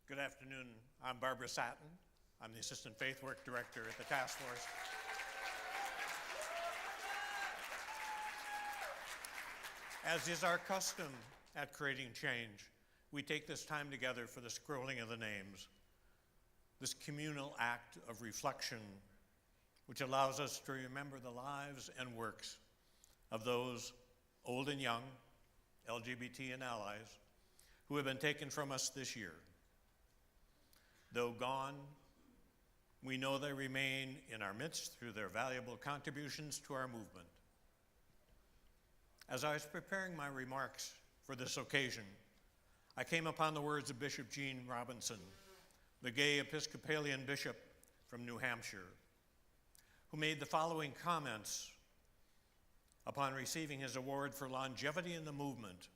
Good afternoon. I'm Barbara Satin. I'm the Assistant Faith Work Director at the Task Force. As is our custom at Creating Change, we take this time together for the scrolling of the names, this communal act of reflection, which allows us to remember the lives and works of those old and young, LGBT and allies, who have been taken from us this year. Though gone, we know they remain in our midst through their valuable contributions to our movement. As I was preparing my remarks for this occasion, I came upon the words of Bishop Gene Robinson, the gay Episcopalian bishop from New Hampshire, who made the following comments upon receiving his award for longevity in the movement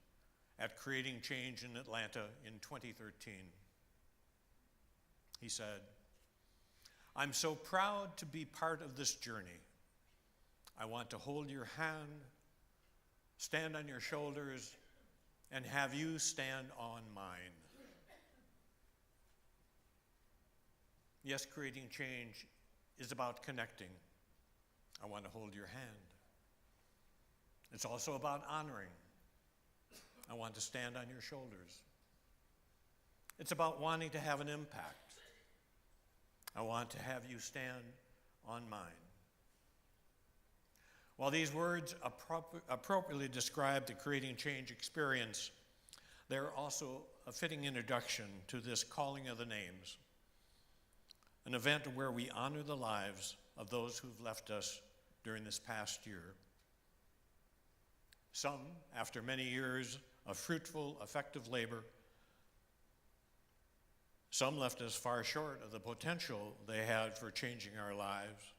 at Creating Change in Atlanta in 2013. He said, "I'm so proud to be part of this journey. I want to hold your hand, stand on your shoulders, and have you stand on mine." Yes, Creating Change is about connecting. I want to hold your hand. It's also about honoring. I want to stand on your shoulders. It's about wanting to have an impact. I want to have you stand on mine. While these words appropriately describe the Creating Change experience, they're also a fitting introduction to this calling of the names, an event where we honor the lives of those who've left us during this past year. Some, after many years of fruitful, effective labor, some left us far short of the potential they had for changing our lives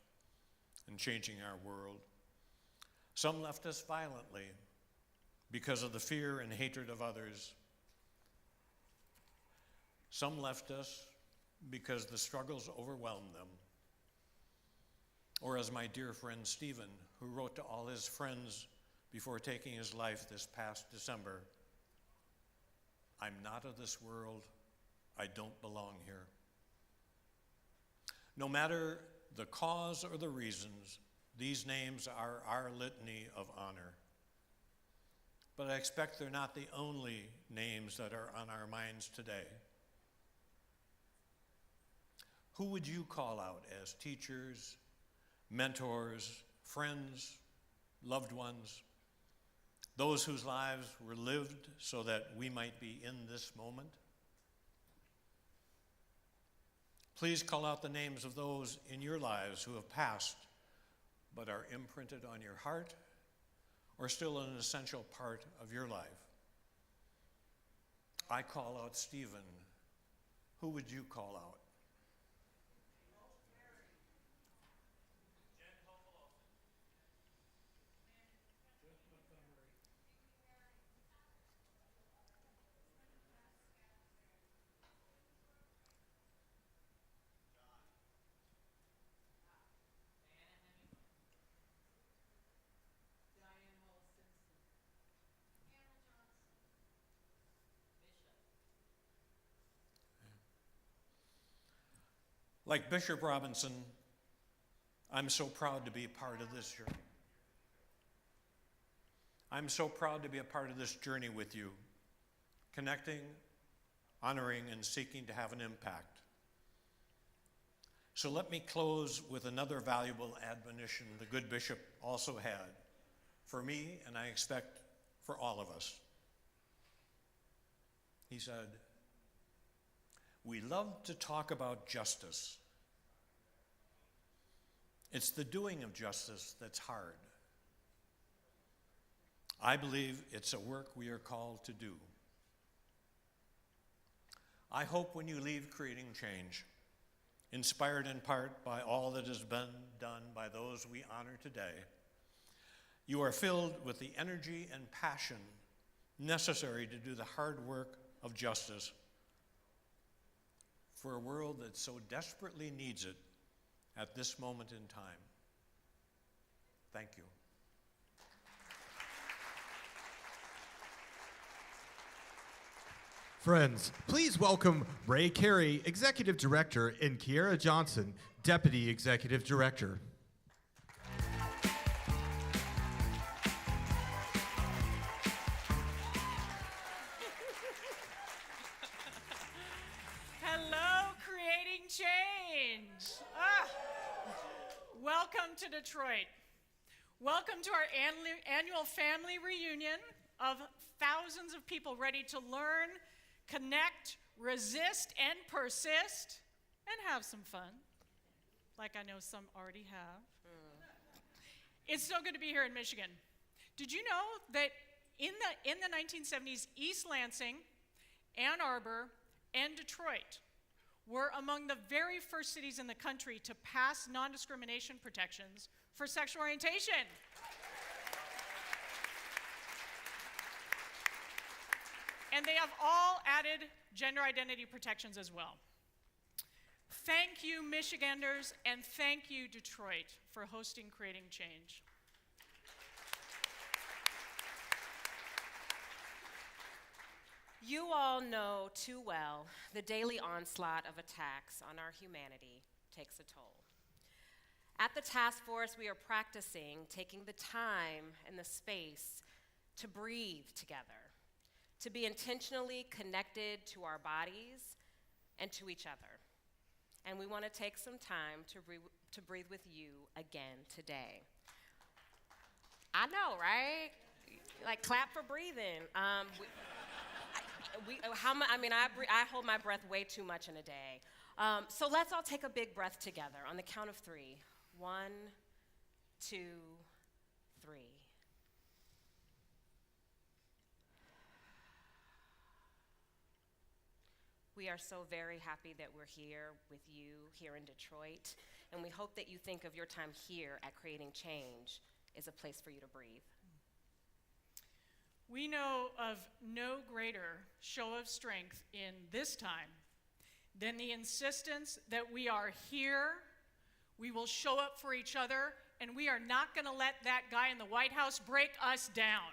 and changing our world. Some left us violently because of the fear and hatred of others. Some left us because the struggles overwhelmed them. Or as my dear friend Stephen, who wrote to all his friends before taking his life this past December, "I'm not of this world. I don't belong here." No matter the cause or the reasons, these names are our litany of honor. But I expect they're not the only names that are on our minds today. Who would you call out as teachers, mentors, friends, loved ones, those whose lives were lived so that we might be in this moment? Please call out the names of those in your lives who have passed but are imprinted on your heart or still an essential part of your life. I call out Stephen. Who would you call out? Like Bishop Robinson, I'm so proud to be a part of this journey. I'm so proud to be a part of this journey with you, connecting, honoring, and seeking to have an impact. So let me close with another valuable admonition the good bishop also had for me, and I expect for all of us. He said, "We love to talk about justice. It's the doing of justice that's hard. I believe it's a work we are called to do. I hope when you leave Creating Change, inspired in part by all that has been done by those we honor today, you are filled with the energy and passion necessary to do the hard work of justice for a world that so desperately needs it at this moment in time. Thank you." Friends, please welcome Ray Carey, Executive Director, and Kierra Johnson, Deputy Executive Director. Hello, Creating Change. Welcome to Detroit. Welcome to our annual family reunion of thousands of people ready to learn, connect, resist, and persist, and have some fun, like I know some already have. It's so good to be here in Michigan. Did you know that in the 1970s, East Lansing, Ann Arbor, and Detroit were among the very first cities in the country to pass non-discrimination protections for sexual orientation? And they have all added gender identity protections as well. Thank you, Michiganders, and thank you, Detroit, for hosting Creating Change. You all know too well the daily onslaught of attacks on our humanity takes a toll. At the task force, we are practicing taking the time and the space to breathe together, to be intentionally connected to our bodies and to each other. And we want to take some time to breathe with you again today. I know, right? Like, clap for breathing. I hold my breath way too much in a day. So let's all take a big breath together on the count of 3. 1, 2, 3. We are so very happy that we're here with you here in Detroit, and we hope that you think of your time here at Creating Change as a place for you to breathe. We know of no greater show of strength in this time than the insistence that we are here, we will show up for each other, and we are not going to let that guy in the White House break us down.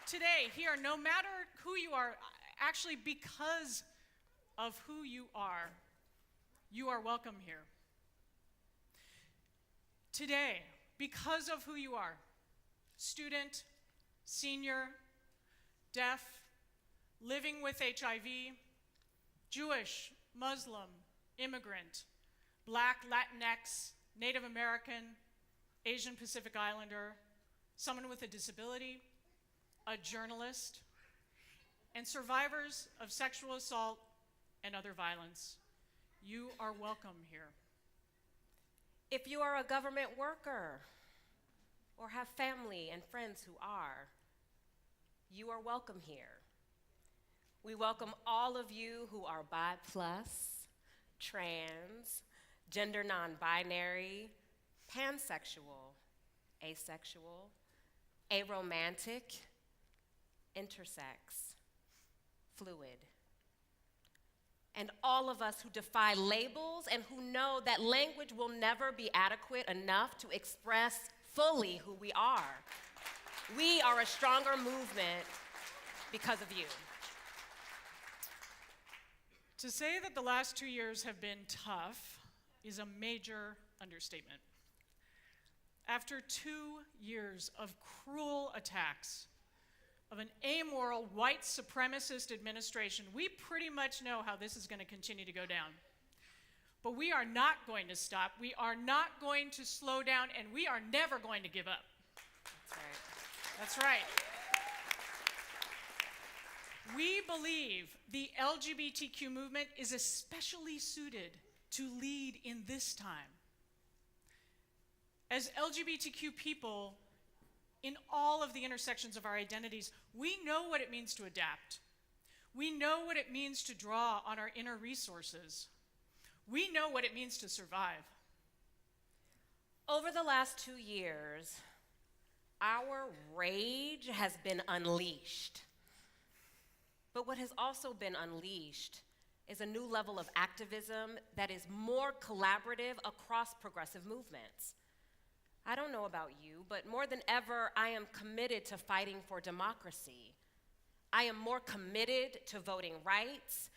Today, here, no matter who you are, actually because of who you are welcome here. Today, because of who you are, student, senior, deaf, living with HIV, Jewish, Muslim, immigrant, Black, Latinx, Native American, Asian Pacific Islander, someone with a disability, a journalist, and survivors of sexual assault and other violence, you are welcome here. If you are a government worker or have family and friends who are, you are welcome here. We welcome all of you who are bi+, trans, gender non-binary, pansexual, asexual, aromantic, intersex, fluid. And all of us who defy labels and who know that language will never be adequate enough to express fully who we are. We are a stronger movement because of you. To say that the last 2 years have been tough is a major understatement. After 2 years of cruel attacks of an amoral white supremacist administration, we pretty much know how this is going to continue to go down. But we are not going to stop. We are not going to slow down, and we are never going to give up. That's right. That's right. We believe the LGBTQ movement is especially suited to lead in this time. As LGBTQ people, in all of the intersections of our identities, we know what it means to adapt. We know what it means to draw on our inner resources. We know what it means to survive. Over the last 2 years, our rage has been unleashed. But what has also been unleashed is a new level of activism that is more collaborative across progressive movements. I don't know about you, but more than ever, I am committed to fighting for democracy. I am more committed to voting rights,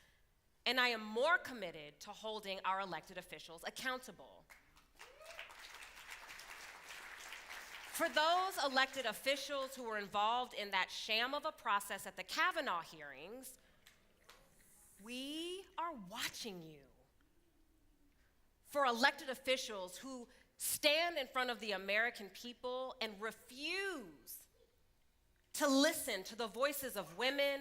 and I am more committed to holding our elected officials accountable. For those elected officials who were involved in that sham of a process at the Kavanaugh hearings, we are watching you. For elected officials who stand in front of the American people and refuse to listen to the voices of women,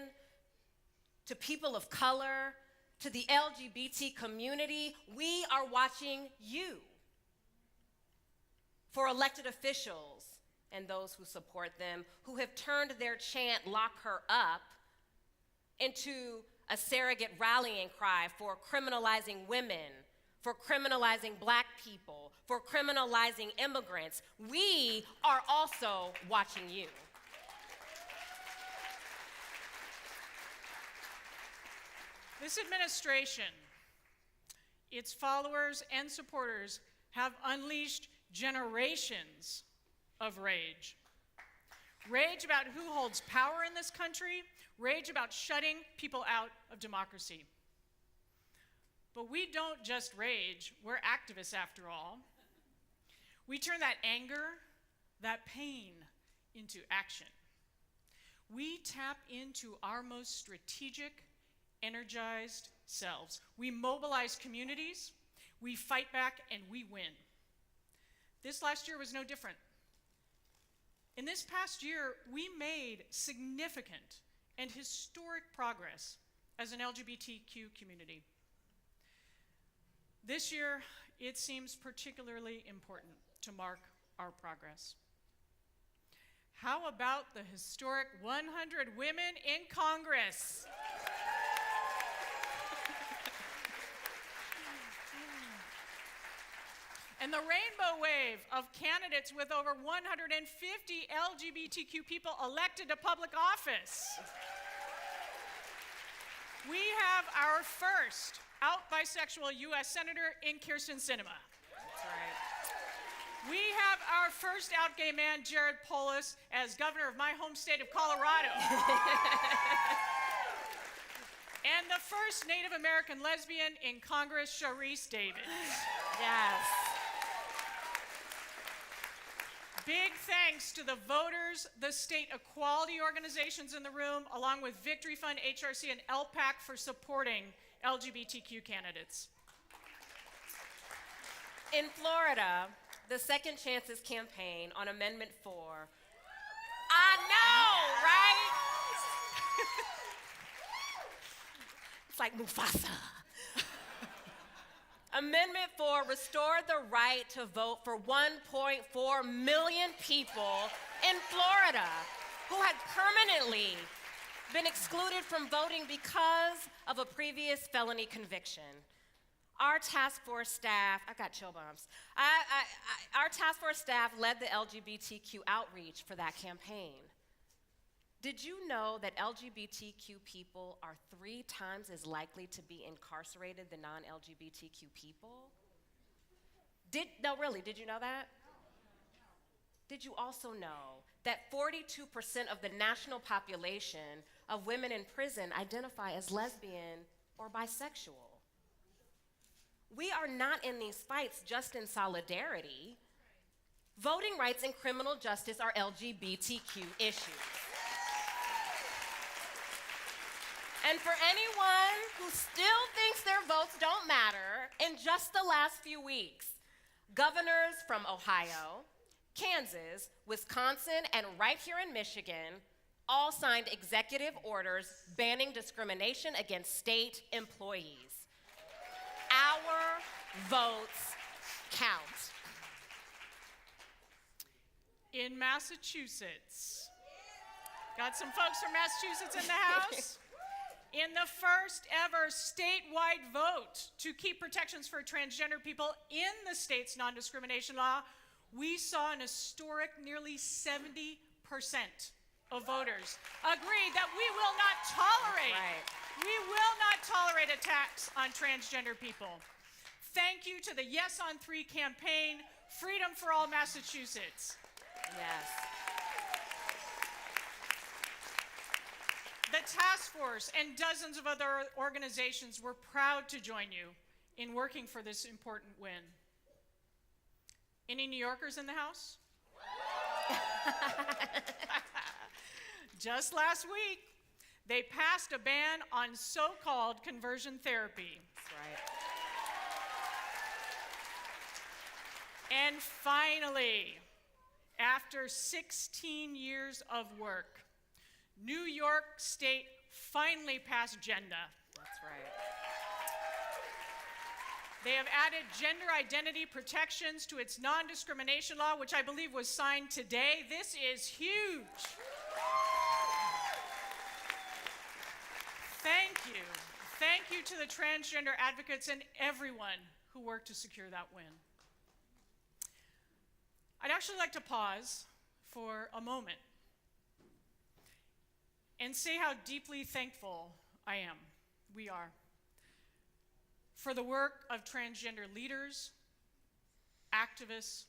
to people of color, to the LGBT community, we are watching you. For elected officials and those who support them, who have turned their chant, "Lock her up," into a surrogate rallying cry for criminalizing women, for criminalizing Black people, for criminalizing immigrants, we are also watching you. This administration, its followers and supporters have unleashed generations of rage. Rage about who holds power in this country, rage about shutting people out of democracy. But we don't just rage, we're activists after all. We turn that anger, that pain, into action. We tap into our most strategic, energized selves. We mobilize communities, we fight back, and we win. This last year was no different. In this past year, we made significant and historic progress as an LGBTQ community. This year, it seems particularly important to mark our progress. How about the historic 100 women in Congress? And the rainbow wave of candidates with over 150 LGBTQ people elected to public office. We have our first out bisexual U.S. Senator in Kyrsten Sinema. That's right. We have our first out gay man, Jared Polis, as governor of my home state of Colorado. And the first Native American lesbian in Congress, Sharice Davids. Yes. Big thanks to the voters, the state equality organizations in the room, along with Victory Fund, HRC, and LPAC for supporting LGBTQ candidates. In Florida, the Second Chances campaign on Amendment 4. I know, right? It's like Mufasa. Amendment 4 restored the right to vote for 1.4 million people in Florida who had permanently been excluded from voting because of a previous felony conviction. Our task force staff, I got chill bumps. Our task force staff led the LGBTQ outreach for that campaign. Did you know that LGBTQ people are 3 times as likely to be incarcerated than non-LGBTQ people? No, really, did you know that? Did you also know that 42% of the national population of women in prison identify as lesbian or bisexual? We are not in these fights just in solidarity. Voting rights and criminal justice are LGBTQ issues. And for anyone who still thinks their votes don't matter, in just the last few weeks, governors from Ohio, Kansas, Wisconsin, and right here in Michigan all signed executive orders banning discrimination against state employees. Our votes count. In Massachusetts, got some folks from Massachusetts in the house? In the first ever statewide vote to keep protections for transgender people in the state's non-discrimination law, we saw an historic nearly 70% of voters agreed that we will not tolerate attacks on transgender people. Thank you to the Yes on 3 campaign Freedom for all Massachusetts. Yes. The task force and dozens of other organizations were proud to join you in working for this important win. Any New Yorkers in the house? Just last week, they passed a ban on so-called conversion therapy. That's right. And finally, after 16 years of work, New York State finally passed gender. That's right. They have added gender identity protections to its non-discrimination law, which I believe was signed today. This is huge. Thank you. Thank you to the transgender advocates and everyone who worked to secure that win. I'd actually like to pause for a moment and say how deeply thankful I am, we are, for the work of transgender leaders, activists,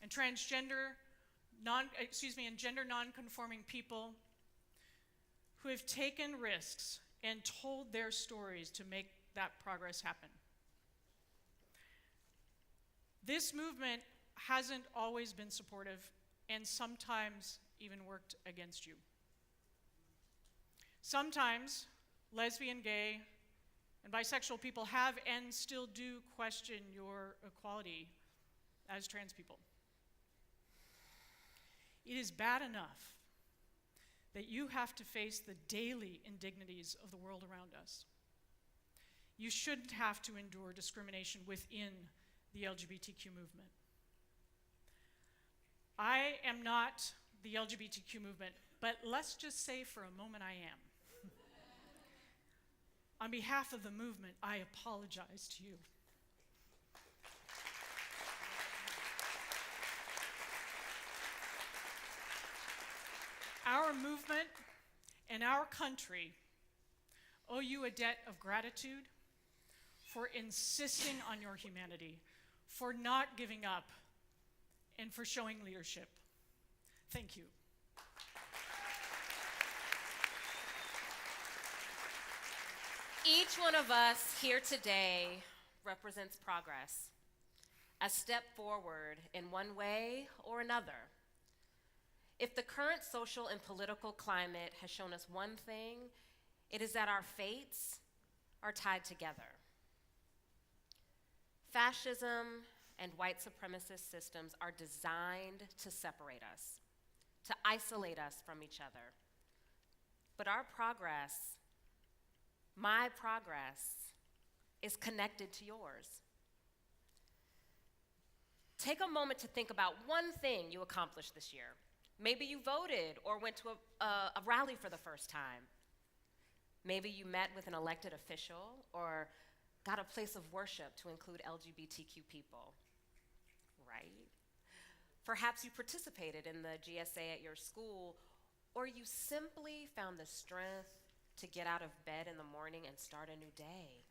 and gender non-conforming people who have taken risks and told their stories to make that progress happen. This movement hasn't always been supportive and sometimes even worked against you. Sometimes lesbian, gay, and bisexual people have and still do question your equality as trans people. It is bad enough that you have to face the daily indignities of the world around us. You shouldn't have to endure discrimination within the LGBTQ movement. I am not the LGBTQ movement, but let's just say for a moment I am. On behalf of the movement, I apologize to you. Our movement and our country owe you a debt of gratitude for insisting on your humanity, for not giving up, and for showing leadership. Thank you. Each one of us here today represents progress, a step forward in one way or another. If the current social and political climate has shown us one thing, it is that our fates are tied together. Fascism and white supremacist systems are designed to separate us, to isolate us from each other. But our progress, my progress, is connected to yours. Take a moment to think about one thing you accomplished this year. Maybe you voted or went to a rally for the first time. Maybe you met with an elected official or got a place of worship to include LGBTQ people, right? Perhaps you participated in the GSA at your school, or you simply found the strength to get out of bed in the morning and start a new day.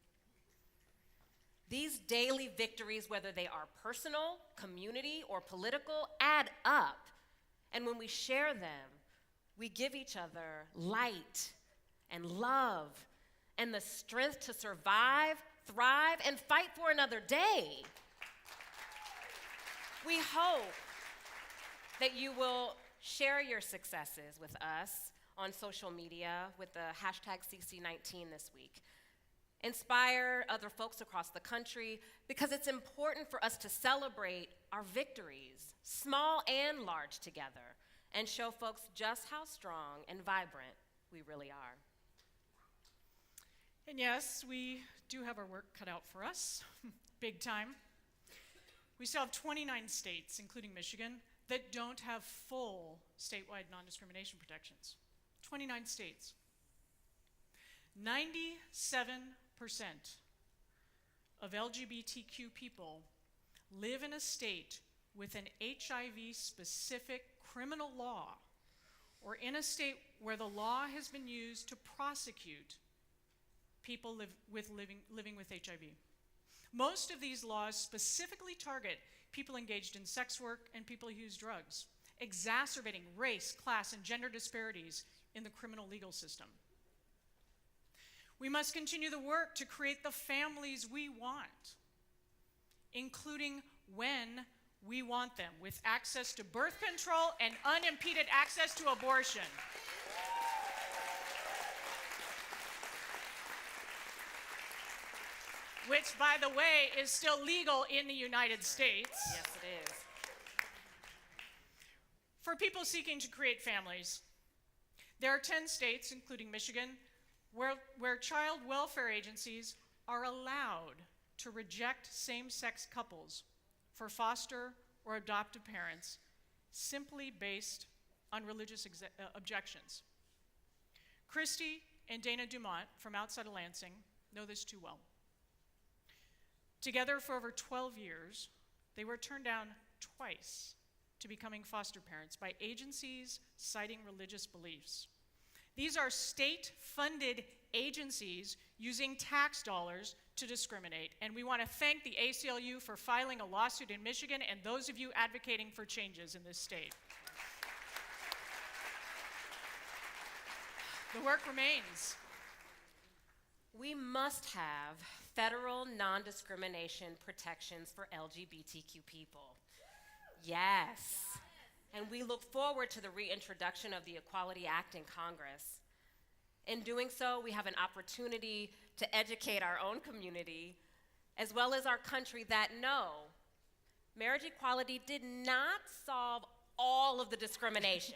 These daily victories, whether they are personal, community, or political, add up. And when we share them, we give each other light and love and the strength to survive, thrive, and fight for another day. We hope that you will share your successes with us on social media with the hashtag CC19 this week. Inspire other folks across the country, because it's important for us to celebrate our victories, small and large, together, and show folks just how strong and vibrant we really are. And yes, we do have our work cut out for us, big time. We still have 29 states, including Michigan, that don't have full statewide non-discrimination protections. 29 states. 97% of LGBTQ people live in a state with an HIV-specific criminal law, or in a state where the law has been used to prosecute people living with HIV. Most of these laws specifically target people engaged in sex work and people who use drugs, exacerbating race, class, and gender disparities in the criminal legal system. We must continue the work to create the families we want, including when we want them, with access to birth control and unimpeded access to abortion. Which, by the way, is still legal in the United States. Yes, it is. For people seeking to create families, there are 10 states, including Michigan, where child welfare agencies are allowed to reject same-sex couples for foster or adoptive parents simply based on religious objections. Christy and Dana Dumont from outside of Lansing know this too well. Together for over 12 years, they were turned down twice to becoming foster parents by agencies citing religious beliefs. These are state-funded agencies using tax dollars to discriminate, and we want to thank the ACLU for filing a lawsuit in Michigan and those of you advocating for changes in this state. The work remains. We must have federal non-discrimination protections for LGBTQ people. Yes. And we look forward to the reintroduction of the Equality Act in Congress. In doing so, we have an opportunity to educate our own community, as well as our country, that no, marriage equality did not solve all of the discrimination.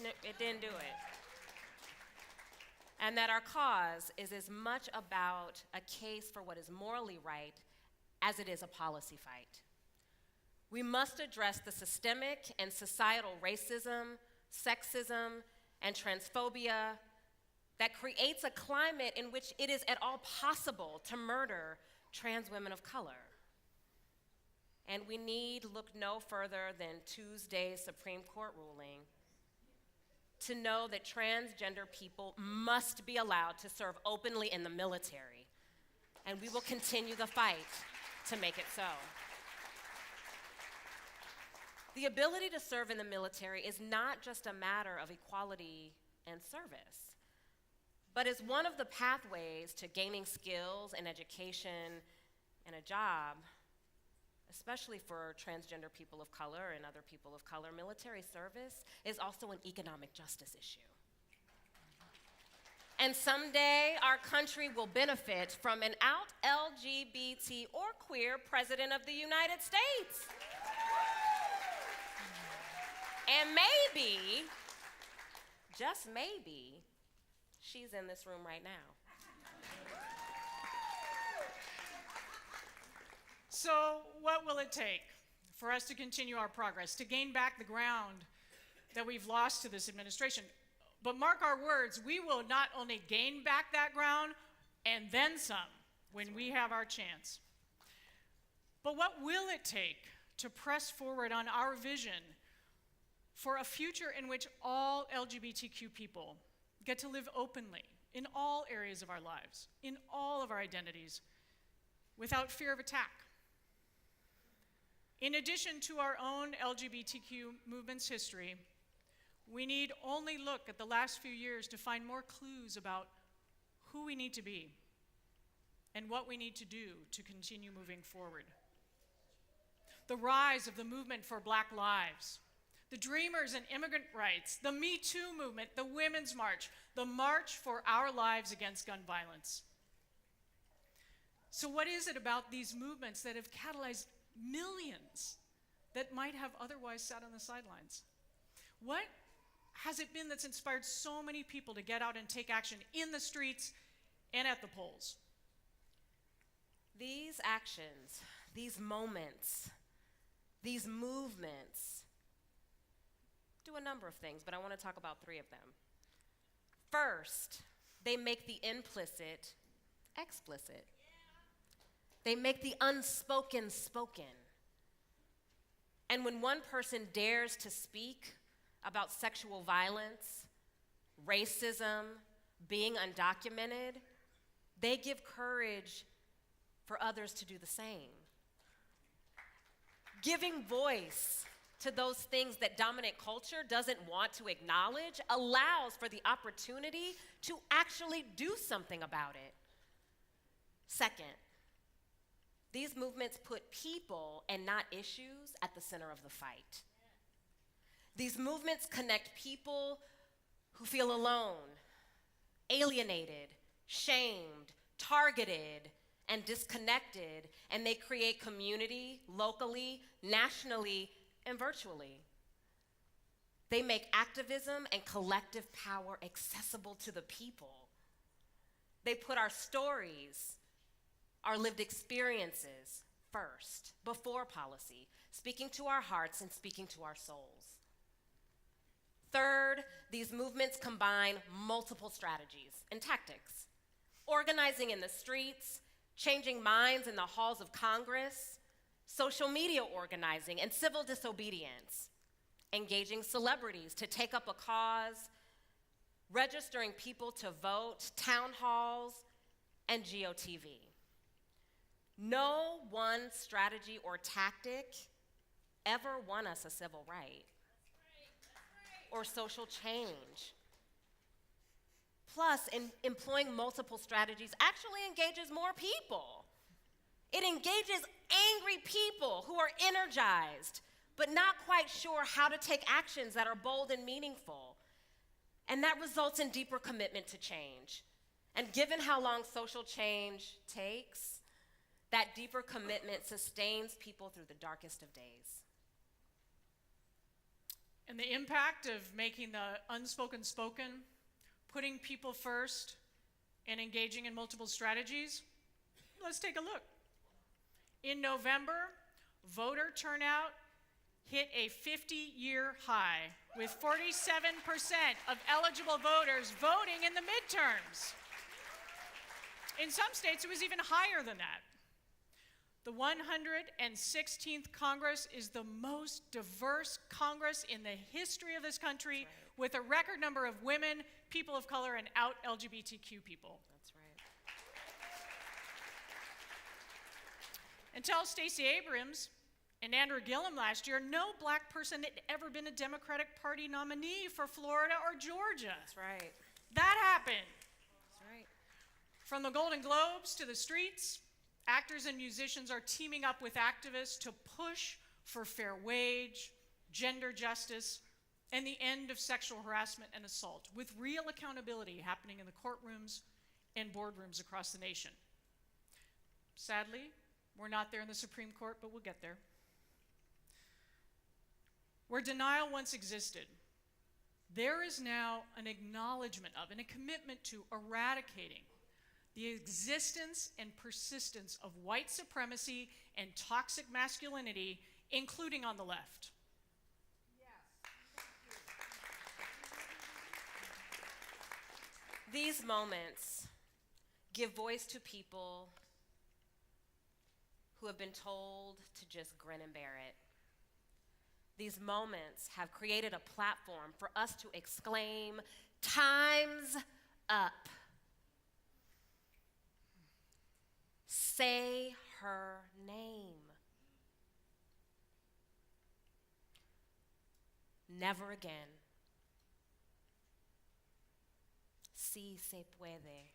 No, it didn't do it. And that our cause is as much about a case for what is morally right as it is a policy fight. We must address the systemic and societal racism, sexism, and transphobia that creates a climate in which it is at all possible to murder trans women of color. And we need look no further than Tuesday's Supreme Court ruling to know that transgender people must be allowed to serve openly in the military. And we will continue the fight to make it so. The ability to serve in the military is not just a matter of equality and service, but is one of the pathways to gaining skills and education and a job, especially for transgender people of color and other people of color. Military service is also an economic justice issue. And someday our country will benefit from an out LGBT or queer president of the United States. And maybe, just maybe, she's in this room right now. So what will it take for us to continue our progress, to gain back the ground that we've lost to this administration? But mark our words, we will not only gain back that ground and then some when we have our chance. But what will it take to press forward on our vision for a future in which all LGBTQ people get to live openly in all areas of our lives, in all of our identities, without fear of attack? In addition to our own LGBTQ movement's history, we need only look at the last few years to find more clues about who we need to be and what we need to do to continue moving forward. The rise of the movement for Black lives, the Dreamers and immigrant rights, the Me Too movement, the Women's March, the March for Our Lives Against Gun Violence. So what is it about these movements that have catalyzed millions that might have otherwise sat on the sidelines? What has it been that's inspired so many people to get out and take action in the streets and at the polls? These actions, these moments, these movements do a number of things, but I want to talk about 3 of them. First, they make the implicit explicit. They make the unspoken spoken. And when one person dares to speak about sexual violence, racism, being undocumented, they give courage for others to do the same. Giving voice to those things that dominant culture doesn't want to acknowledge allows for the opportunity to actually do something about it. Second, these movements put people and not issues at the center of the fight. These movements connect people who feel alone, alienated, shamed, targeted, and disconnected, and they create community locally, nationally, and virtually. They make activism and collective power accessible to the people. They put our stories, our lived experiences first, before policy, speaking to our hearts and speaking to our souls. Third, these movements combine multiple strategies and tactics. Organizing in the streets, changing minds in the halls of Congress, social media organizing and civil disobedience, engaging celebrities to take up a cause, registering people to vote, town halls, and GOTV. No one strategy or tactic ever won us a civil right or social change. Plus, employing multiple strategies actually engages more people. It engages angry people who are energized, but not quite sure how to take actions that are bold and meaningful. And that results in deeper commitment to change. And given how long social change takes, that deeper commitment sustains people through the darkest of days. And the impact of making the unspoken spoken, putting people first, and engaging in multiple strategies? Let's take a look. In November, voter turnout hit a 50-year high, with 47% of eligible voters voting in the midterms. In some states, it was even higher than that. The 116th Congress is the most diverse Congress in the history of this country, with a record number of women, people of color, and out LGBTQ people. That's right. Until Stacey Abrams and Andrew Gillum last year, no black person had ever been a Democratic Party nominee for Florida or Georgia. That's right. That happened. That's right. From the Golden Globes to the streets, actors and musicians are teaming up with activists to push for fair wage, gender justice, and the end of sexual harassment and assault, with real accountability happening in the courtrooms and boardrooms across the nation. Sadly, we're not there in the Supreme Court, but we'll get there. Where denial once existed, there is now an acknowledgement of and a commitment to eradicating the existence and persistence of white supremacy and toxic masculinity, including on the left. These moments give voice to people who have been told to just grin and bear it. These moments have created a platform for us to exclaim, "Time's up." Say her name. Never again. Sí se puede.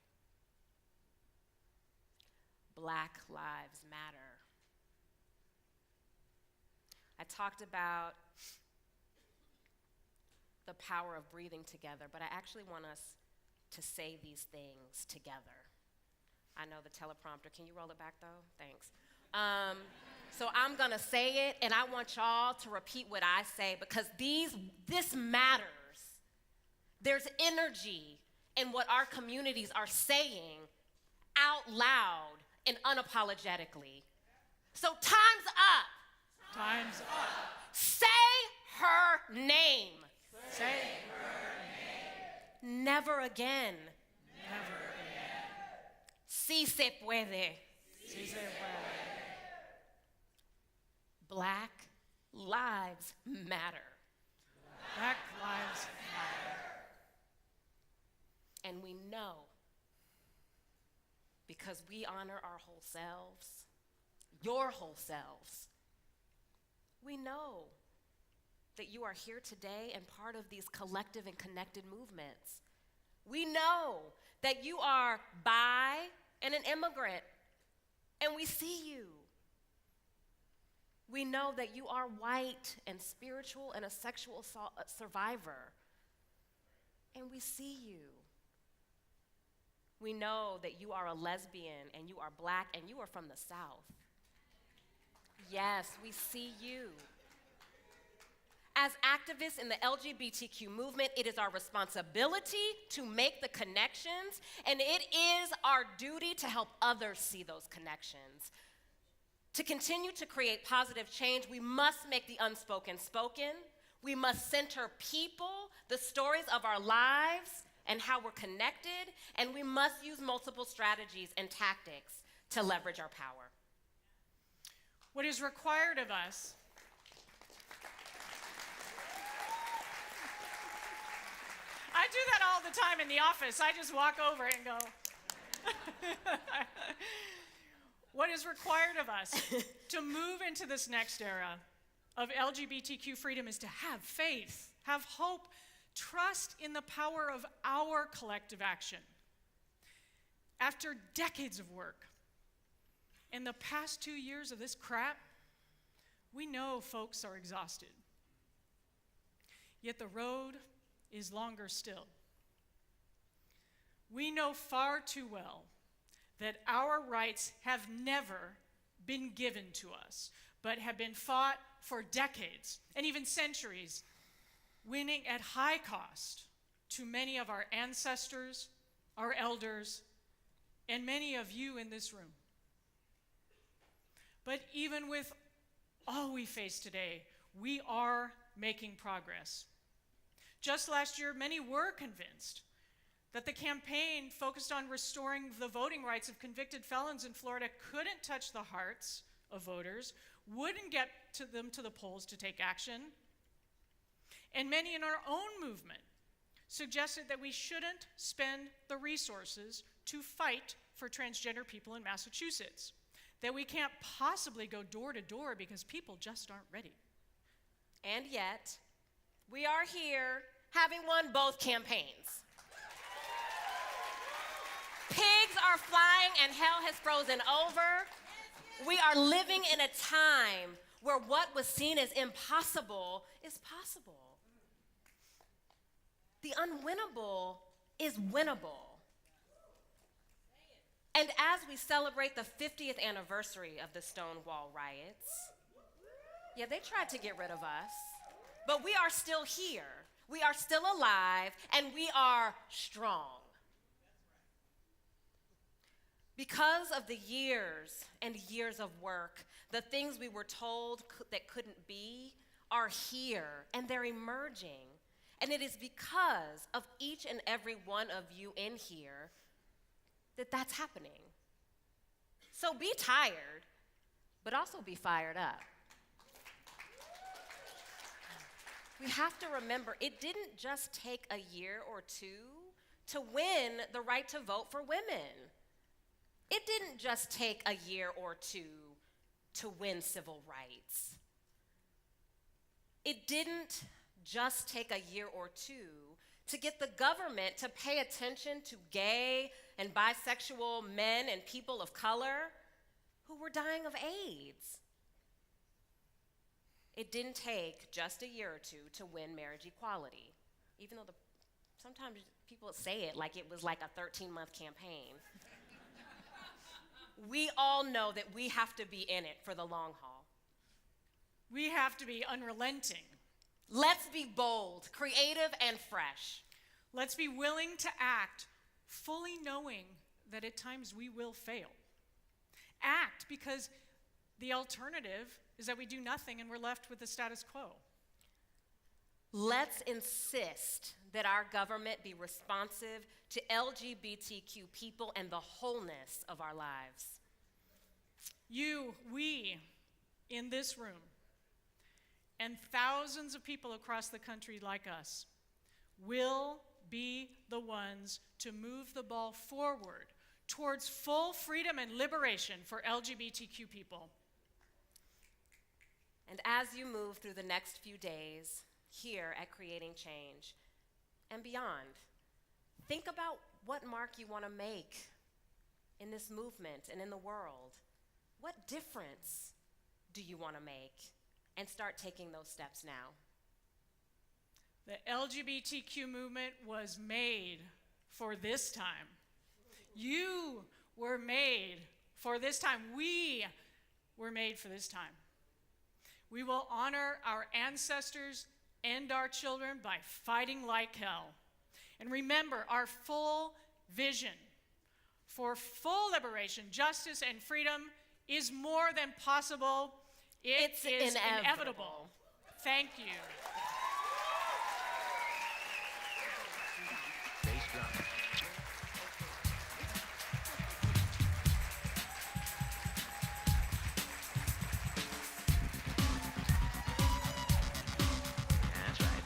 Black Lives Matter. I talked about the power of breathing together, but I actually want us to say these things together. I know the teleprompter. Can you roll it back, though? Thanks. So I'm going to say it, and I want y'all to repeat what I say, because this matters. There's energy in what our communities are saying out loud and unapologetically. So time's up. Time's up. Say her name. Say her name. Never again. Never again. Sí se puede. Sí se puede. Black Lives Matter. Black Lives Matter. And we know because we honor our whole selves, your whole selves. We know that you are here today and part of these collective and connected movements. We know that you are bi and an immigrant, and we see you. We know that you are white and spiritual and a sexual survivor, and we see you. We know that you are a lesbian and you are Black and you are from the South. Yes, we see you. As activists in the LGBTQ movement, it is our responsibility to make the connections, and it is our duty to help others see those connections. To continue to create positive change, we must make the unspoken spoken. We must center people, the stories of our lives, and how we're connected, and we must use multiple strategies and tactics to leverage our power. What is required of us I do that all the time in the office. I just walk over and go. What is required of us to move into this next era of LGBTQ freedom is to have faith, have hope, trust in the power of our collective action. After decades of work and the past 2 years of this crap, we know folks are exhausted. Yet the road is longer still. We know far too well that our rights have never been given to us, but have been fought for decades and even centuries, winning at high cost to many of our ancestors, our elders, and many of you in this room. But even with all we face today, we are making progress. Just last year, many were convinced that the campaign focused on restoring the voting rights of convicted felons in Florida couldn't touch the hearts of voters, wouldn't get them to the polls to take action. And many in our own movement suggested that we shouldn't spend the resources to fight for transgender people in Massachusetts, that we can't possibly go door to door because people just aren't ready. And yet, we are here having won both campaigns. Pigs are flying and hell has frozen over. We are living in a time where what was seen as impossible is possible. The unwinnable is winnable. And as we celebrate the 50th anniversary of the Stonewall riots, yeah, they tried to get rid of us, but we are still here. We are still alive, and we are strong. Because of the years and years of work, the things we were told that couldn't be are here, and they're emerging. And it is because of each and every one of you in here that that's happening. So be tired, but also be fired up. We have to remember, it didn't just take a year or two to win the right to vote for women. It didn't just take a year or two to win civil rights. It didn't just take a year or two to get the government to pay attention to gay and bisexual men and people of color who were dying of AIDS. It didn't take just a year or two to win marriage equality, even though sometimes people say it like it was like a 13-month campaign. We all know that we have to be in it for the long haul. We have to be unrelenting. Let's be bold, creative, and fresh. Let's be willing to act, fully knowing that at times we will fail. Act because the alternative is that we do nothing and we're left with the status quo. Let's insist that our government be responsive to LGBTQ people and the wholeness of our lives. We, in this room, and thousands of people across the country like us, will be the ones to move the ball forward towards full freedom and liberation for LGBTQ people. And as you move through the next few days here at Creating Change and beyond, think about what mark you want to make in this movement and in the world. What difference do you want to make? And start taking those steps now. The LGBTQ movement was made for this time. You were made for this time. We were made for this time. We will honor our ancestors and our children by fighting like hell. And remember, our full vision for full liberation, justice, and freedom is more than possible. It's inevitable. Thank you. Bass drum. That's right.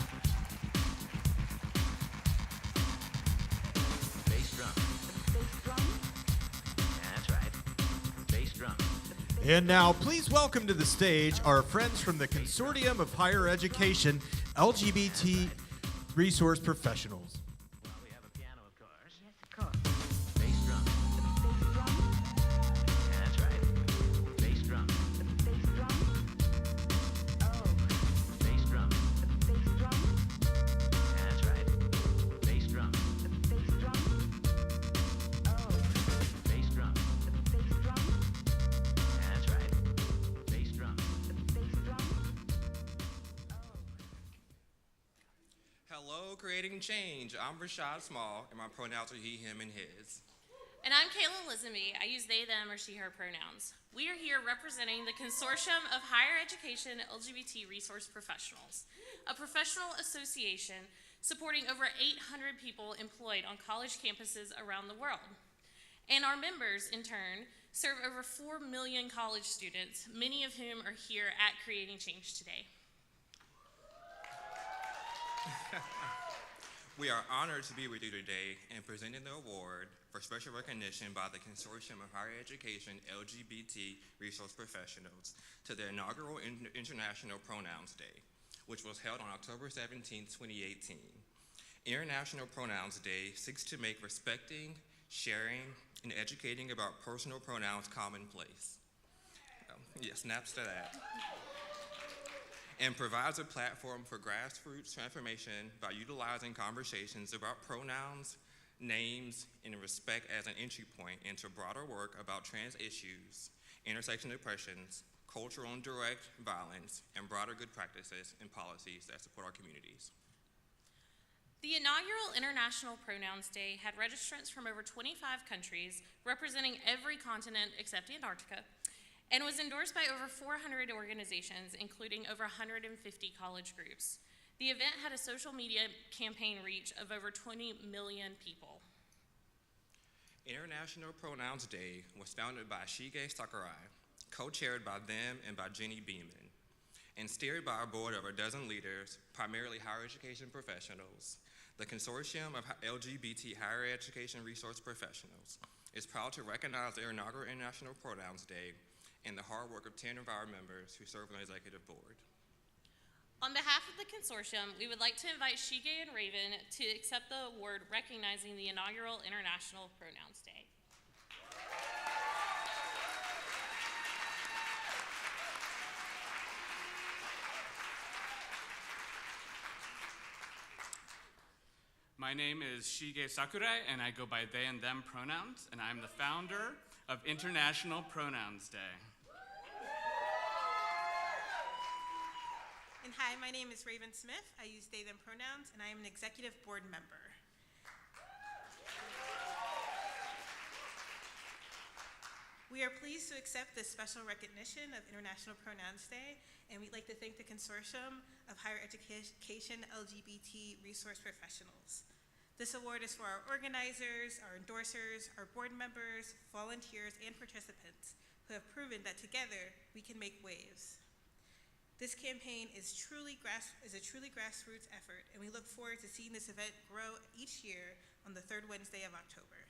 Bass drum. That's right. Bass drum. And now, please welcome to the stage our friends from the Consortium of Higher Education LGBT Resource Professionals. Well, we have a piano, of course. Yes, of course. Bass drum. That's right. Bass drum. Oh. Bass drum. That's right. Bass drum. Oh. Bass drum. That's right. Bass drum. Hello, Creating Change. I'm Rashad Small, and my pronouns are he, him, and his. And I'm Kayla Lizenby. I use they, them, or she, her pronouns. We are here representing the Consortium of Higher Education LGBT Resource Professionals, a professional association supporting over 800 people employed on college campuses around the world. And our members, in turn, serve over 4 million college students, many of whom are here at Creating Change today. We are honored to be with you today and presenting the award for special recognition by the Consortium of Higher Education LGBT Resource Professionals to the inaugural International Pronouns Day, which was held on October 17, 2018. International Pronouns Day seeks to make respecting, sharing, and educating about personal pronouns commonplace. Yeah, snaps to that. And provides a platform for grassroots transformation by utilizing conversations about pronouns, names, and respect as an entry point into broader work about trans issues, intersection oppressions, cultural and direct violence, and broader good practices and policies that support our communities. The inaugural International Pronouns Day had registrants from over 25 countries representing every continent except Antarctica, and was endorsed by over 400 organizations, including over 150 college groups. The event had a social media campaign reach of over 20 million people. International Pronouns Day was founded by Shige Sakurai, co-chaired by them and by Jenny Beeman, and steered by a board of a dozen leaders, primarily higher education professionals. The Consortium of LGBT Higher Education Resource Professionals is proud to recognize the inaugural International Pronouns Day and the hard work of 10 of our members who serve on the executive board. On behalf of the consortium, we would like to invite Shige and Raven to accept the award recognizing the inaugural International Pronouns Day. My name is Shige Sakurai, and I go by they and them pronouns, and I'm the founder of International Pronouns Day. And hi, my name is Raven Smith. I use they, them pronouns, and I am an executive board member. We are pleased to accept this special recognition of International Pronouns Day, and we'd like to thank the Consortium of Higher Education LGBT Resource Professionals. This award is for our organizers, our endorsers, our board members, volunteers, and participants who have proven that together we can make waves. This campaign is a truly grassroots effort, and we look forward to seeing this event grow each year on the third Wednesday of October.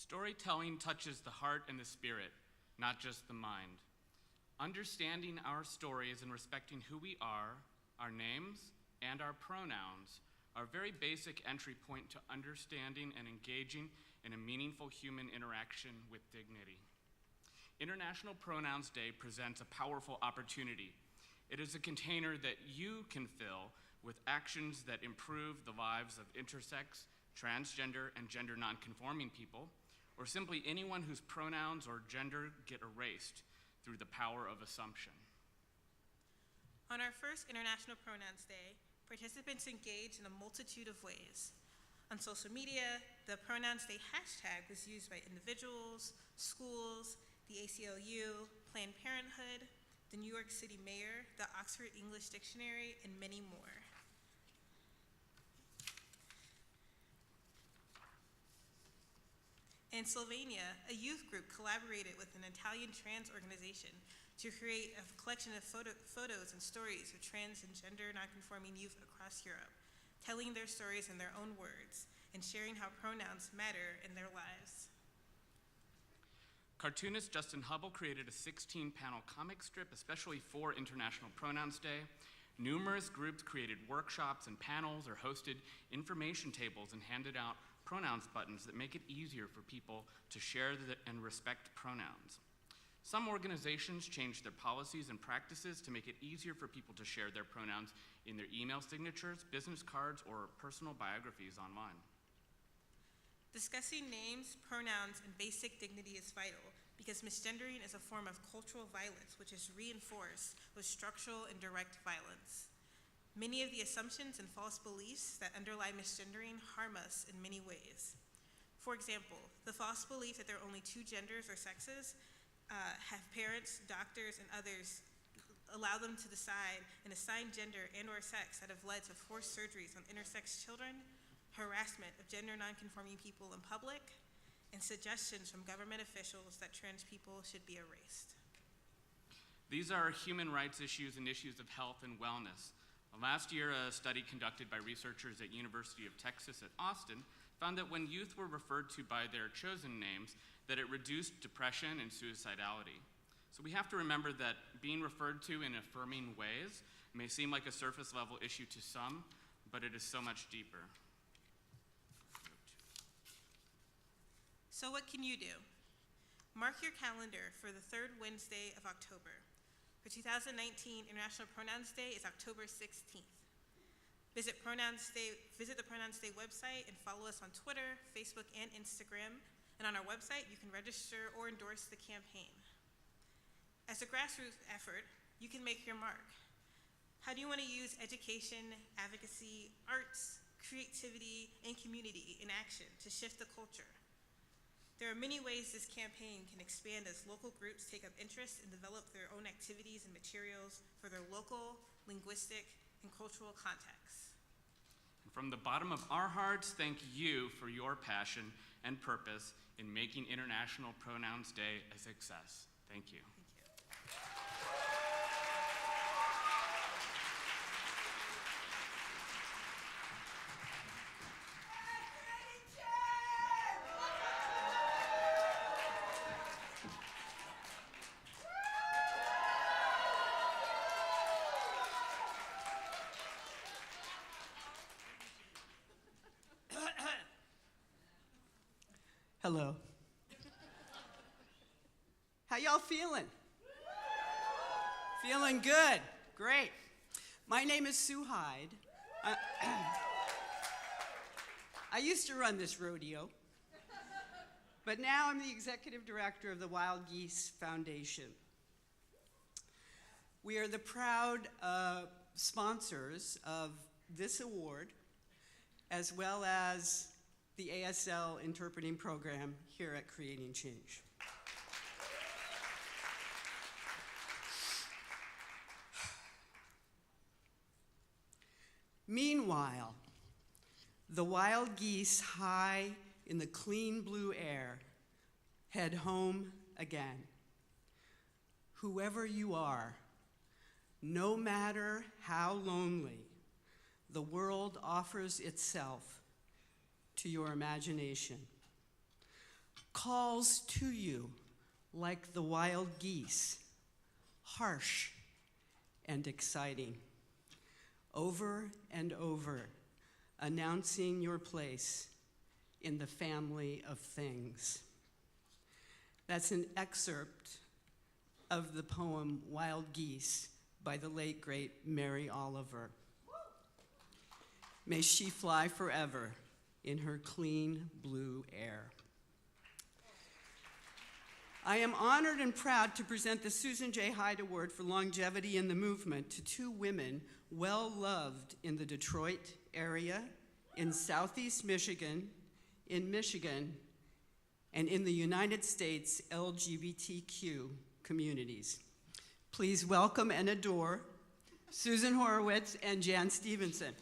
Storytelling touches the heart and the spirit, not just the mind. Understanding our stories and respecting who we are, our names, and our pronouns are a very basic entry point to understanding and engaging in a meaningful human interaction with dignity. International Pronouns Day presents a powerful opportunity. It is a container that you can fill with actions that improve the lives of intersex, transgender, and gender nonconforming people, or simply anyone whose pronouns or gender get erased through the power of assumption. On our first International Pronouns Day, participants engaged in a multitude of ways. On social media, the Pronouns Day hashtag was used by individuals, schools, the ACLU, Planned Parenthood, the New York City Mayor, the Oxford English Dictionary, and many more. In Slovenia, a youth group collaborated with an Italian trans organization to create a collection of photos and stories of trans and gender nonconforming youth across Europe, telling their stories in their own words and sharing how pronouns matter in their lives. Cartoonist Justin Hubble created a 16-panel comic strip especially for International Pronouns Day. Numerous groups created workshops and panels or hosted information tables and handed out pronouns buttons that make it easier for people to share and respect pronouns. Some organizations changed their policies and practices to make it easier for people to share their pronouns in their email signatures, business cards, or personal biographies online. Discussing names, pronouns, and basic dignity is vital because misgendering is a form of cultural violence which is reinforced with structural and direct violence. Many of the assumptions and false beliefs that underlie misgendering harm us in many ways. For example, the false belief that there are only two genders or sexes have parents, doctors, and others allow them to decide and assign gender and or sex that have led to forced surgeries on intersex children, harassment of gender nonconforming people in public, and suggestions from government officials that trans people should be erased. These are human rights issues and issues of health and wellness. Last year, a study conducted by researchers at University of Texas at Austin found that when youth were referred to by their chosen names, that it reduced depression and suicidality. So we have to remember that being referred to in affirming ways may seem like a surface level issue to some, but it is so much deeper. So what can you do? Mark your calendar for the third Wednesday of October. For 2019, International Pronouns Day is October 16th. Visit the Pronouns Day website and follow us on Twitter, Facebook, and Instagram. And on our website, you can register or endorse the campaign. As a grassroots effort, you can make your mark. How do you want to use education, advocacy, arts, creativity, and community in action to shift the culture? There are many ways this campaign can expand as local groups take up interest and develop their own activities and materials for their local, linguistic, and cultural contexts. From the bottom of our hearts, thank you for your passion and purpose in making International Pronouns Day a success. Thank you. Hello. How y'all feeling? Feeling good. Great. My name is Sue Hyde. I used to run this rodeo, but now I'm the executive director of the Wild Geese Foundation. We are the proud sponsors of this award, as well as the ASL interpreting program here at Creating Change. Meanwhile, the wild geese high in the clean blue air head home again. Whoever you are, no matter how lonely, the world offers itself to your imagination. calls to you like the wild geese, harsh and exciting, over and over, announcing your place in the family of things. That's an excerpt of the poem Wild Geese by the late, great Mary Oliver. May she fly forever in her clean blue air. I am honored and proud to present the Susan J. Hyde Award for Longevity in the Movement to two women well-loved in the Detroit area, in Southeast Michigan, and in the United States LGBTQ communities. Please welcome and adore Susan Horowitz and Jan Stevenson.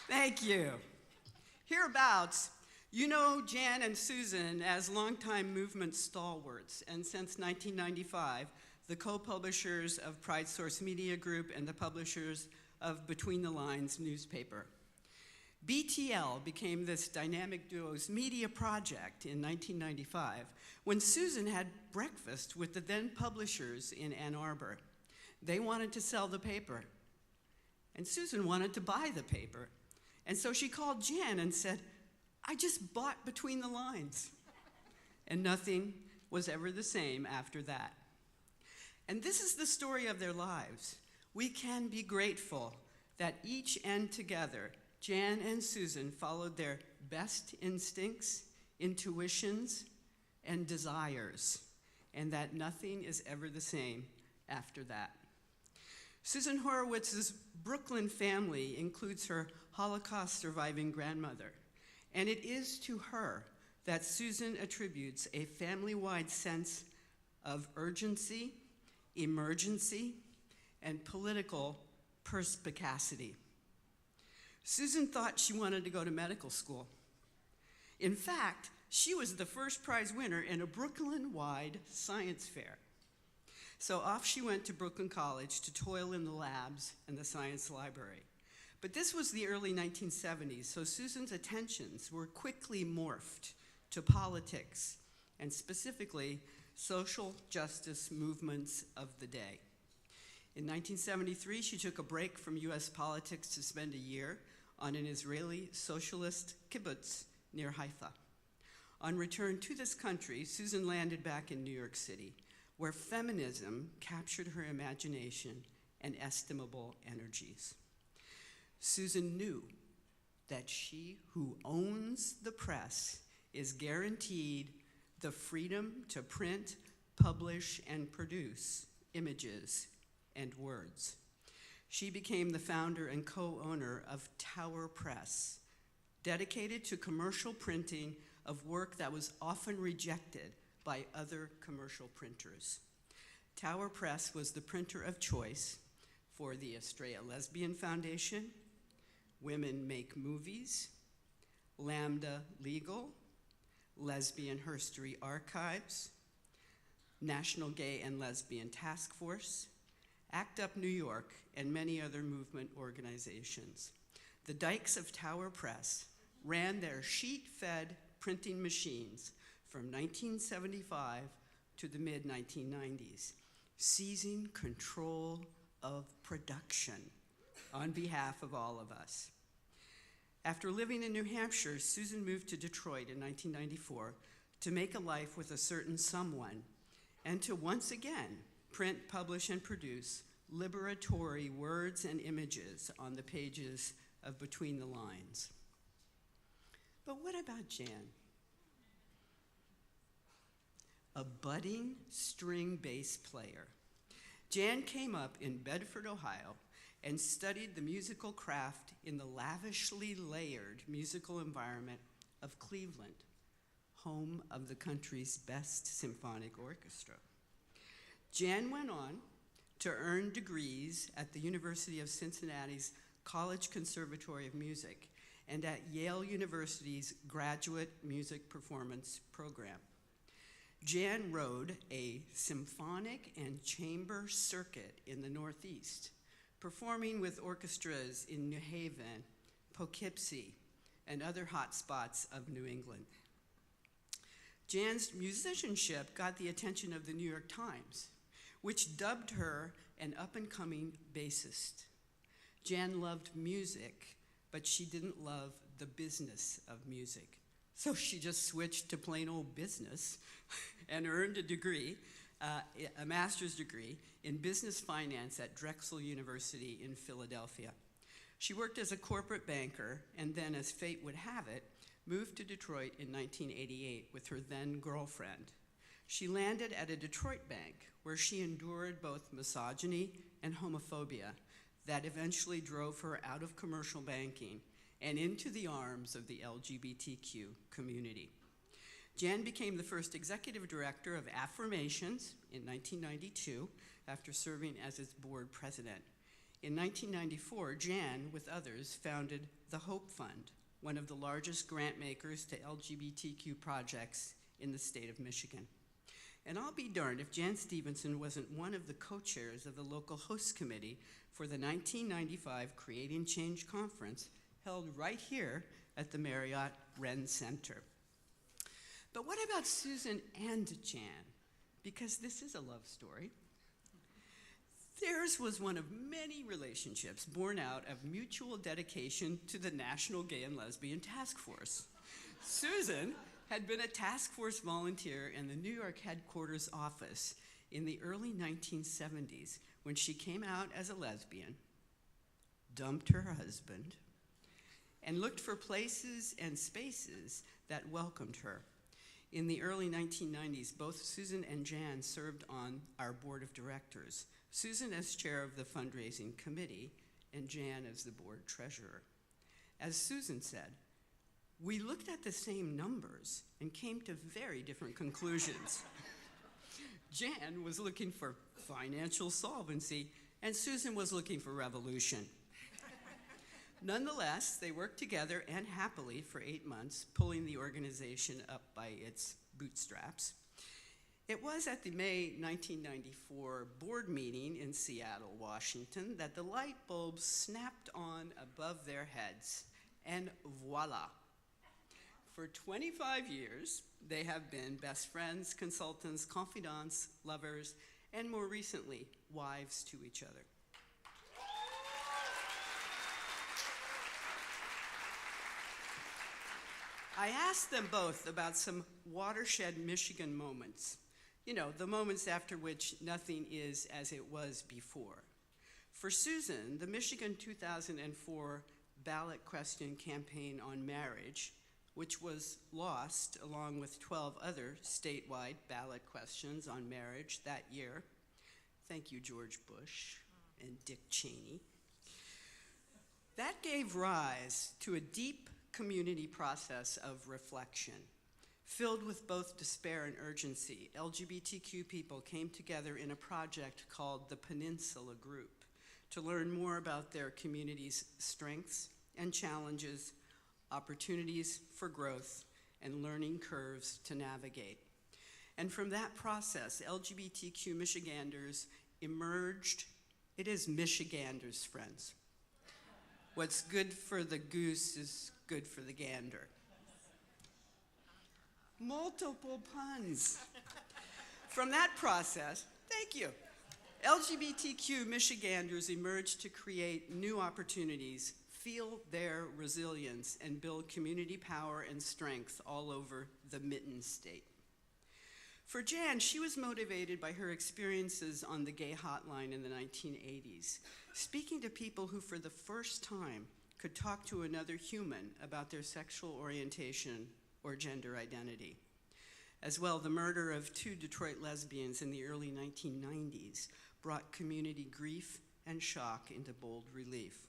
Thank you. Hereabouts, you know Jan and Susan as longtime movement stalwarts, and since 1995, the co-publishers of Pride Source Media Group and the publishers of Between the Lines newspaper. BTL became this dynamic duo's media project in 1995 when Susan had breakfast with the then publishers in Ann Arbor. They wanted to sell the paper, and Susan wanted to buy the paper. And so she called Jan and said, I just bought Between the Lines. And nothing was ever the same after that. And this is the story of their lives. We can be grateful that each and together, Jan and Susan followed their best instincts, intuitions, and desires, and that nothing is ever the same after that. Susan Horowitz's Brooklyn family includes her Holocaust-surviving grandmother, and it is to her that Susan attributes a family-wide sense of urgency, emergency, and political perspicacity. Susan thought she wanted to go to medical school. In fact, she was the first prize winner in a Brooklyn-wide science fair. So off she went to Brooklyn College to toil in the labs and the science library. But this was the early 1970s, so Susan's attentions were quickly morphed to politics, and specifically social justice movements of the day. In 1973, she took a break from US politics to spend a year on an Israeli socialist kibbutz near Haifa. On return to this country, Susan landed back in New York City, where feminism captured her imagination and estimable energies. Susan knew that she who owns the press is guaranteed the freedom to print, publish, and produce images and words. She became the founder and co-owner of Tower Press, dedicated to commercial printing of work that was often rejected by other commercial printers. Tower Press was the printer of choice for the Estrella Lesbian Foundation, Women Make Movies, Lambda Legal, Lesbian Herstory Archives, National Gay and Lesbian Task Force, ACT UP New York, and many other movement organizations. The dykes of Tower Press ran their sheet-fed printing machines from 1975 to the mid-1990s, seizing control of production on behalf of all of us. After living in New Hampshire, Susan moved to Detroit in 1994 to make a life with a certain someone and to once again print, publish, and produce liberatory words and images on the pages of Between the Lines. But what about Jan? A budding string bass player. Jan came up in Bedford, Ohio, and studied the musical craft in the lavishly layered musical environment of Cleveland, home of the country's best symphonic orchestra. Jan went on to earn degrees at the University of Cincinnati's College Conservatory of Music and at Yale University's Graduate Music Performance Program. Jan rode a symphonic and chamber circuit in the Northeast, performing with orchestras in New Haven, Poughkeepsie, and other hot spots of New England. Jan's musicianship got the attention of the New York Times, which dubbed her an up-and-coming bassist. Jan loved music, but she didn't love the business of music. So she just switched to plain old business and earned a degree, a master's degree in business finance at Drexel University in Philadelphia. She worked as a corporate banker and then, as fate would have it, moved to Detroit in 1988 with her then girlfriend. She landed at a Detroit bank where she endured both misogyny and homophobia that eventually drove her out of commercial banking and into the arms of the LGBTQ community. Jan became the first executive director of Affirmations in 1992 after serving as its board president. In 1994, Jan, with others, founded the Hope Fund, one of the largest grant makers to LGBTQ projects in the state of Michigan. And I'll be darned if Jan Stevenson wasn't one of the co-chairs of the local host committee for the 1995 Creating Change Conference held right here at the Marriott Wren Center. But what about Susan and Jan? Because this is a love story. Theirs was one of many relationships born out of mutual dedication to the National Gay and Lesbian Task Force. Susan had been a task force volunteer in the New York headquarters office in the early 1970s when she came out as a lesbian, dumped her husband, and looked for places and spaces that welcomed her. In the early 1990s, both Susan and Jan served on our board of directors, Susan as chair of the fundraising committee, and Jan as the board treasurer. As Susan said, we looked at the same numbers and came to very different conclusions. Jan was looking for financial solvency, and Susan was looking for revolution. Nonetheless, they worked together and happily for 8 months, pulling the organization up by its bootstraps. It was at the May 1994 board meeting in Seattle, Washington, that the light bulbs snapped on above their heads, and voila. For 25 years, they have been best friends, consultants, confidants, lovers, and more recently, wives to each other. I asked them both about some watershed Michigan moments. You know, the moments after which nothing is as it was before. For Susan, the Michigan 2004 ballot question campaign on marriage, which was lost along with 12 other statewide ballot questions on marriage that year. Thank you, George Bush and Dick Cheney. That gave rise to a deep community process of reflection. Filled with both despair and urgency, LGBTQ people came together in a project called the Peninsula Group to learn more about their community's strengths and challenges, opportunities for growth, and learning curves to navigate. And from that process, LGBTQ Michiganders emerged. It is Michiganders, friends. What's good for the goose is good for the gander. Multiple puns. From that process, thank you, LGBTQ Michiganders emerged to create new opportunities, feel their resilience, and build community power and strength all over the Mitten State. For Jan, she was motivated by her experiences on the gay hotline in the 1980s, speaking to people who for the first time could talk to another human about their sexual orientation or gender identity. As well, the murder of 2 Detroit lesbians in the early 1990s brought community grief and shock into bold relief.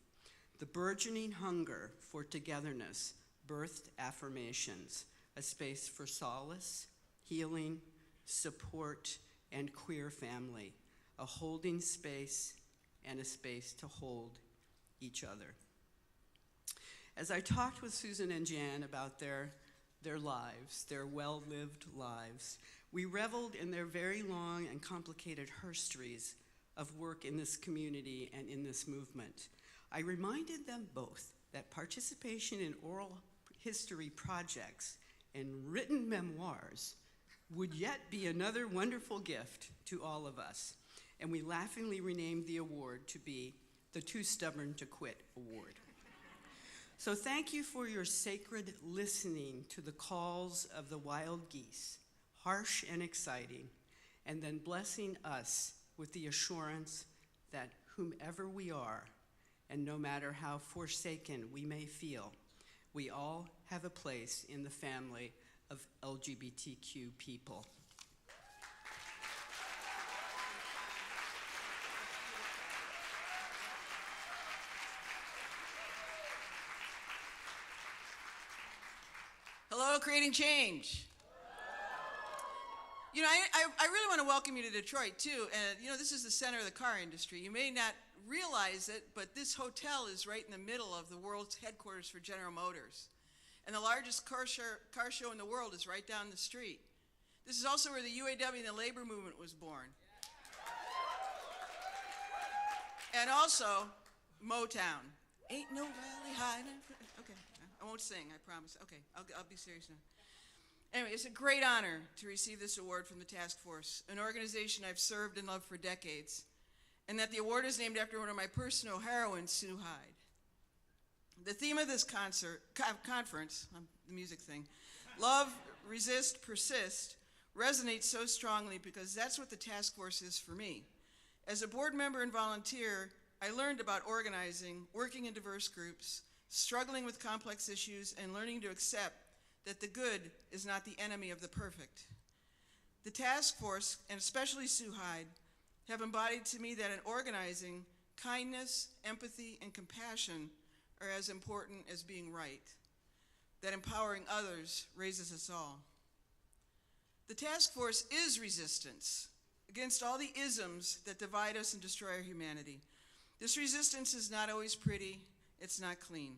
The burgeoning hunger for togetherness birthed Affirmations, a space for solace, healing, support, and queer family, a holding space and a space to hold each other. As I talked with Susan and Jan about their their lives, their well-lived lives. We reveled in their very long and complicated histories of work in this community and in this movement. I reminded them both that participation in oral history projects and written memoirs would yet be another wonderful gift to all of us. And we laughingly renamed the award to be the Too Stubborn to Quit Award. So thank you for your sacred listening to the calls of the wild geese, harsh and exciting, and then blessing us with the assurance that whomever we are, and no matter how forsaken we may feel, we all have a place in the family of LGBTQ people. Hello, Creating Change. You know, I really want to welcome you to Detroit, too. And, you know, this is the center of the car industry. You may not realize it, but this hotel is right in the middle of the world's headquarters for General Motors. And the largest car show in the world is right down the street. This is also where the UAW and the labor movement was born. And also, Motown. Ain't no valley high enough. Okay, I won't sing, I promise. Okay, I'll be serious now. Anyway, it's a great honor to receive this award from the task force, an organization I've served and loved for decades, and that the award is named after one of my personal heroines, Sue Hyde. The theme of this conference, the music thing, Love, Resist, Persist, resonates so strongly because that's what the task force is for me. As a board member and volunteer, I learned about organizing, working in diverse groups, struggling with complex issues, and learning to accept that the good is not the enemy of the perfect. The task force, and especially Sue Hyde, have embodied to me that in organizing, kindness, empathy, and compassion are as important as being right, that empowering others raises us all. The task force is resistance against all the isms that divide us and destroy our humanity. This resistance is not always pretty, it's not clean.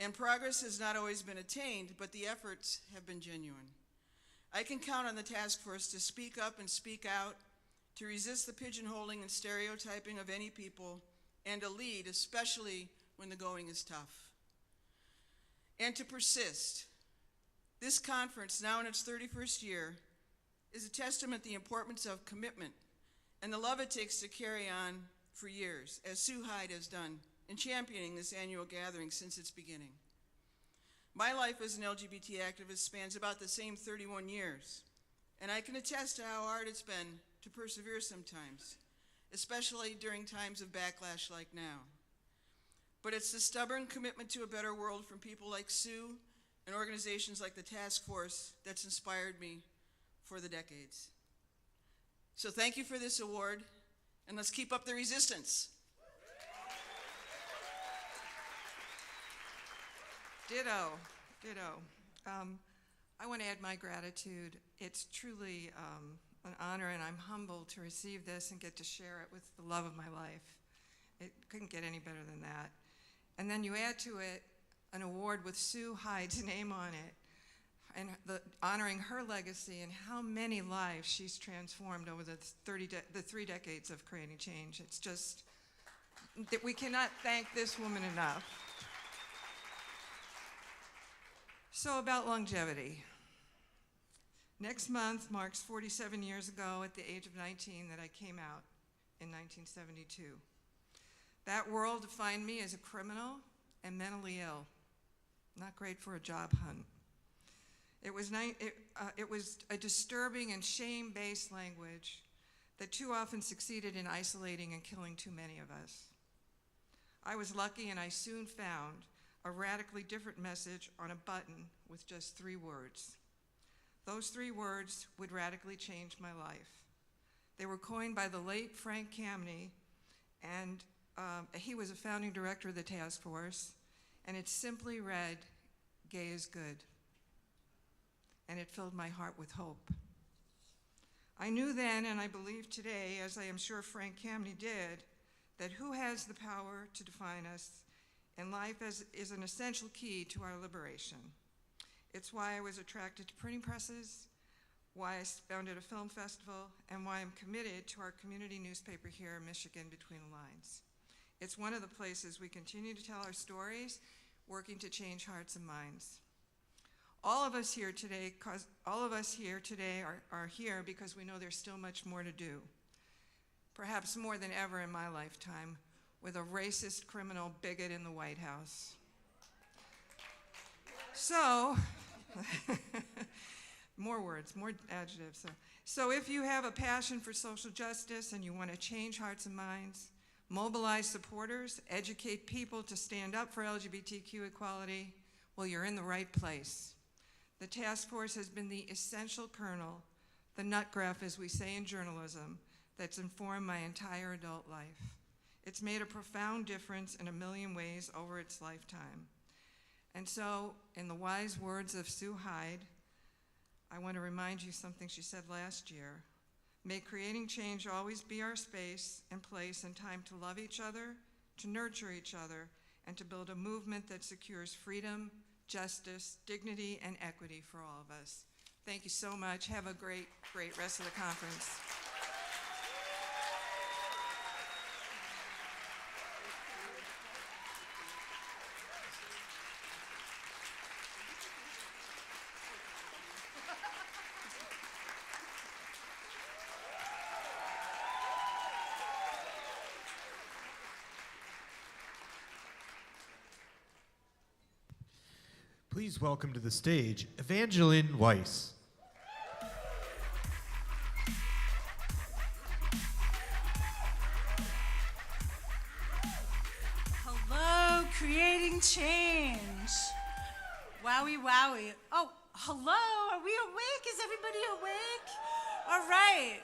And progress has not always been attained, but the efforts have been genuine. I can count on the task force to speak up and speak out, to resist the pigeonholing and stereotyping of any people, and to lead, especially when the going is tough. And to persist. This conference, now in its 31st year, is a testament to the importance of commitment and the love it takes to carry on for years, as Sue Hyde has done in championing this annual gathering since its beginning. My life as an LGBT activist spans about the same 31 years, and I can attest to how hard it's been to persevere sometimes, especially during times of backlash like now. But it's the stubborn commitment to a better world from people like Sue and organizations like the Task Force that's inspired me for the decades. So thank you for this award, and let's keep up the resistance. Ditto, ditto. I want to add my gratitude. It's truly an honor, and I'm humbled to receive this and get to share it with the love of my life. It couldn't get any better than that. And then you add to it an award with Sue Hyde's name on it, and honoring her legacy and how many lives she's transformed over the 3 decades of creating change. It's just that we cannot thank this woman enough. So about longevity. Next month marks 47 years ago at the age of 19 that I came out in 1972. That world defined me as a criminal and mentally ill. Not great for a job hunt. It was a disturbing and shame-based language that too often succeeded in isolating and killing too many of us. I was lucky, and I soon found a radically different message on a button with just 3 words. Those 3 words would radically change my life. They were coined by the late Frank Kameny, and he was a founding director of the task force, and it simply read, "Gay is good." And it filled my heart with hope. I knew then, and I believe today, as I am sure Frank Kameny did, that who has the power to define us in life is an essential key to our liberation. It's why I was attracted to printing presses, why I founded a film festival, and why I'm committed to our community newspaper here in Michigan, Between the Lines. It's one of the places we continue to tell our stories, working to change hearts and minds. All of us here today are here because we know there's still much more to do. Perhaps more than ever in my lifetime, with a racist criminal bigot in the White House. So, more words, more adjectives. So if you have a passion for social justice and you want to change hearts and minds, mobilize supporters, educate people to stand up for LGBTQ equality, well, you're in the right place. The task force has been the essential kernel, the nut graph, as we say in journalism, that's informed my entire adult life. It's made a profound difference in a million ways over its lifetime. And so, in the wise words of Sue Hyde, I want to remind you something she said last year. May creating change always be our space and place and time to love each other, to nurture each other, and to build a movement that secures freedom, justice, dignity, and equity for all of us. Thank you so much. Have a great, great rest of the conference. Please welcome to the stage Evangeline Weiss. Hello, creating change. Wowie, wowie. Oh, hello, are we awake? Is everybody awake? All right.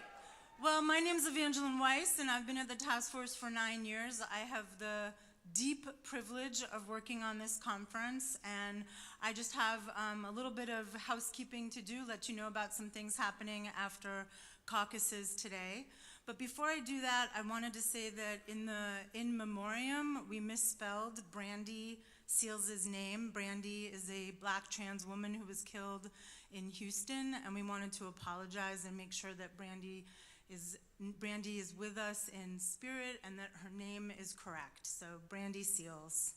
Well, my name's Evangeline Weiss, and I've been at the task force for 9 years. I have the deep privilege of working on this conference, and I just have a little bit of housekeeping to do, let you know about some things happening after caucuses today. But before I do that, I wanted to say that in memoriam, we misspelled Brandy Seals' name. Brandy is a black trans woman who was killed in Houston, and we wanted to apologize and make sure that Brandy is with us in spirit and that her name is correct. So Brandy Seals.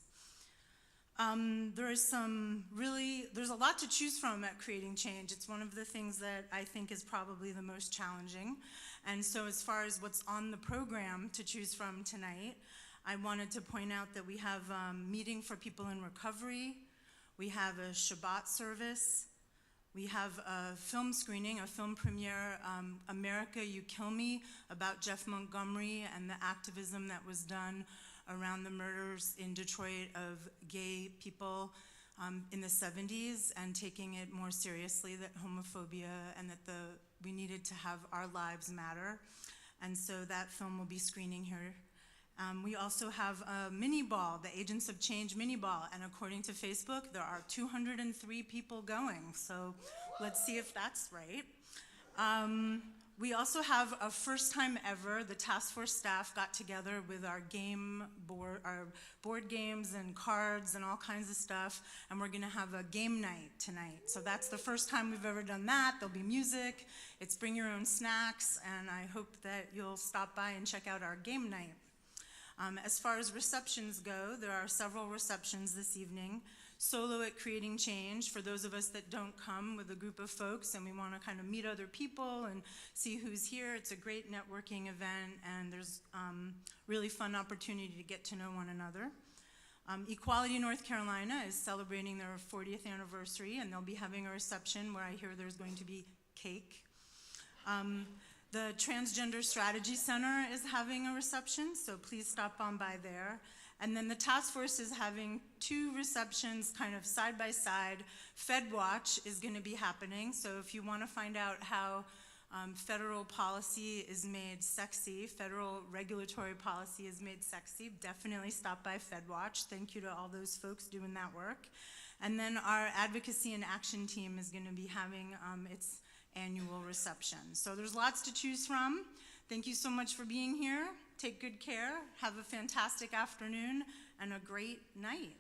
There's a lot to choose from at Creating Change. It's one of the things that I think is probably the most challenging. And so as far as what's on the program to choose from tonight, I wanted to point out that we have a meeting for people in recovery. We have a Shabbat service. We have a film screening, a film premiere, America, You Kill Me, about Jeff Montgomery and the activism that was done around the murders in Detroit of gay people in the 70s, and taking it more seriously, that homophobia and that we needed to have our lives matter. And so that film will be screening here. We also have a mini ball, the Agents of Change mini ball, and according to Facebook, there are 203 people going, so let's see if that's right. We also have a first time ever, the task force staff got together with our board games and cards and all kinds of stuff, and we're gonna have a game night tonight. So that's the first time we've ever done that. There'll be music, it's bring your own snacks, and I hope that you'll stop by and check out our game night. As far as receptions go, there are several receptions this evening. Solo at Creating Change, for those of us that don't come with a group of folks and we want to kind of meet other people and see who's here. It's a great networking event, and there's really fun opportunity to get to know one another. Equality North Carolina is celebrating their 40th anniversary, and they'll be having a reception where I hear there's going to be cake. The Transgender Strategy Center is having a reception, so please stop on by there. And then the task force is having 2 receptions kind of side by side. FedWatch is going to be happening, so if you want to find out how federal policy is made sexy, federal regulatory policy is made sexy, definitely stop by FedWatch. Thank you to all those folks doing that work. And then our advocacy and action team is going to be having its annual reception. So there's lots to choose from. Thank you so much for being here. Take good care. Have a fantastic afternoon and a great night.